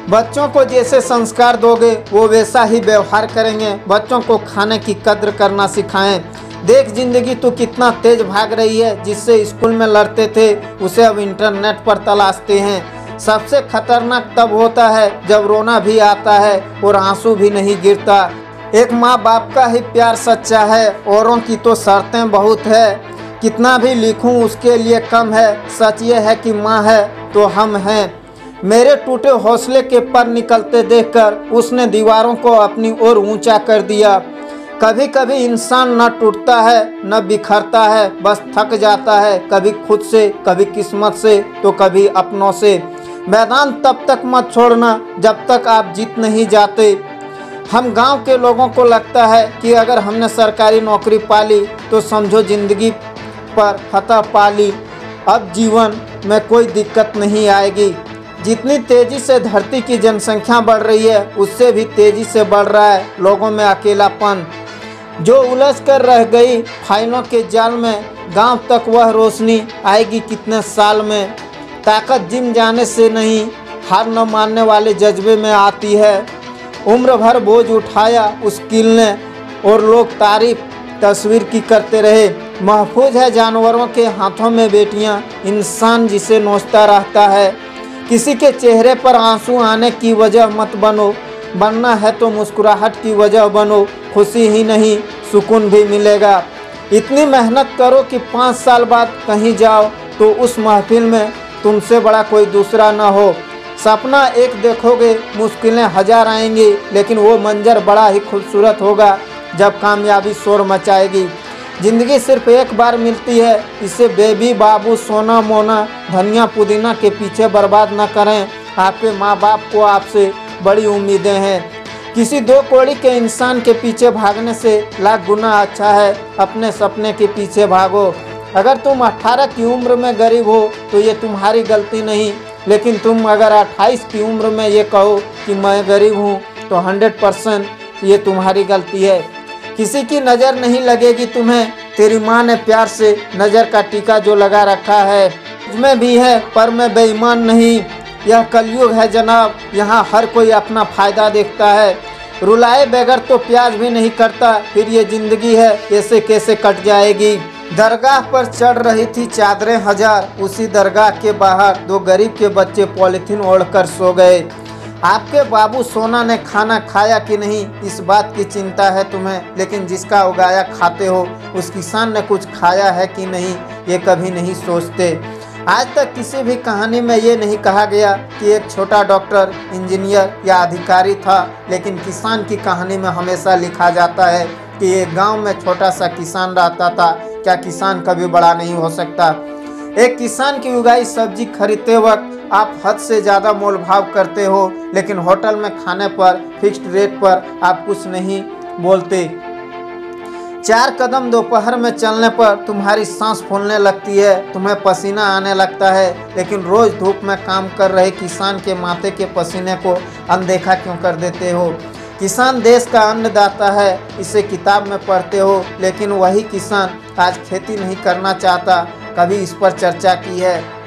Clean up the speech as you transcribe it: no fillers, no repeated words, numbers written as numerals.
बच्चों को जैसे संस्कार दोगे वो वैसा ही व्यवहार करेंगे। बच्चों को खाने की कद्र करना सिखाएं। देख जिंदगी तू कितना तेज भाग रही है, जिससे स्कूल में लड़ते थे उसे अब इंटरनेट पर तलाशते हैं। सबसे खतरनाक तब होता है जब रोना भी आता है और आंसू भी नहीं गिरता। एक माँ बाप का ही प्यार सच्चा है, औरों की तो शर्तें बहुत है। कितना भी लिखूं उसके लिए कम है, सच ये है कि माँ है तो हम हैं। मेरे टूटे हौसले के पर निकलते देखकर उसने दीवारों को अपनी ओर ऊंचा कर दिया। कभी कभी इंसान न टूटता है न बिखरता है, बस थक जाता है, कभी खुद से, कभी किस्मत से, तो कभी अपनों से। मैदान तब तक मत छोड़ना जब तक आप जीत नहीं जाते। हम गांव के लोगों को लगता है कि अगर हमने सरकारी नौकरी पाली तो समझो जिंदगी पर फतह पाली, अब जीवन में कोई दिक्कत नहीं आएगी। जितनी तेजी से धरती की जनसंख्या बढ़ रही है उससे भी तेजी से बढ़ रहा है लोगों में अकेलापन। जो उलझ कर रह गई फाइलों के जाल में, गांव तक वह रोशनी आएगी कितने साल में। ताकत जिम जाने से नहीं, हार न मानने वाले जज्बे में आती है। उम्र भर बोझ उठाया उस कील ने और लोग तारीफ तस्वीर की करते रहे। महफूज है जानवरों के हाथों में बेटियां, इंसान जिसे नोचता रहता है। किसी के चेहरे पर आंसू आने की वजह मत बनो, बनना है तो मुस्कुराहट की वजह बनो। खुशी ही नहीं सुकून भी मिलेगा। इतनी मेहनत करो कि 5 साल बाद कहीं जाओ तो उस महफिल में तुमसे बड़ा कोई दूसरा न हो। सपना एक देखोगे, मुश्किलें 1000 आएंगी, लेकिन वो मंजर बड़ा ही खूबसूरत होगा जब कामयाबी शोर मचाएगी। जिंदगी सिर्फ एक बार मिलती है, इसे बेबी बाबू सोना मोना धनिया पुदीना के पीछे बर्बाद न करें। आपके माँ बाप को आपसे बड़ी उम्मीदें हैं। किसी 2 कौड़ी के इंसान के पीछे भागने से लाख गुना अच्छा है अपने सपने के पीछे भागो। अगर तुम 18 की उम्र में गरीब हो तो ये तुम्हारी गलती नहीं, लेकिन तुम अगर 28 की उम्र में ये कहो कि मैं गरीब हूँ तो 100% ये तुम्हारी गलती है। किसी की नज़र नहीं लगेगी तुम्हें, तेरी माँ ने प्यार से नज़र का टीका जो लगा रखा है। मुझमें भी है पर मैं बेईमान नहीं। यह कलयुग है जनाब, यहाँ हर कोई अपना फ़ायदा देखता है। रुलाए बगैर तो प्याज भी नहीं करता, फिर ये ज़िंदगी है ऐसे कैसे कट जाएगी। दरगाह पर चढ़ रही थी चादरें 1000, उसी दरगाह के बाहर 2 गरीब के बच्चे पॉलीथीन ओढ़कर सो गए। आपके बाबू सोना ने खाना खाया कि नहीं इस बात की चिंता है तुम्हें, लेकिन जिसका उगाया खाते हो उस किसान ने कुछ खाया है कि नहीं ये कभी नहीं सोचते। आज तक किसी भी कहानी में ये नहीं कहा गया कि एक छोटा डॉक्टर, इंजीनियर या अधिकारी था, लेकिन किसान की कहानी में हमेशा लिखा जाता है कि एक गांव में छोटा सा किसान रहता था। क्या किसान कभी बड़ा नहीं हो सकता? एक किसान की उगाई सब्जी खरीदते वक्त आप हद से ज़्यादा मोल भाव करते हो, लेकिन होटल में खाने पर फिक्स्ड रेट पर आप कुछ नहीं बोलते। 4 कदम दोपहर में चलने पर तुम्हारी सांस फूलने लगती है, तुम्हें पसीना आने लगता है, लेकिन रोज़ धूप में काम कर रहे किसान के माथे के पसीने को अनदेखा क्यों कर देते हो? किसान देश का अन्नदाता है, इसे किताब में पढ़ते हो, लेकिन वही किसान आज खेती नहीं करना चाहता। कभी इस पर चर्चा की है?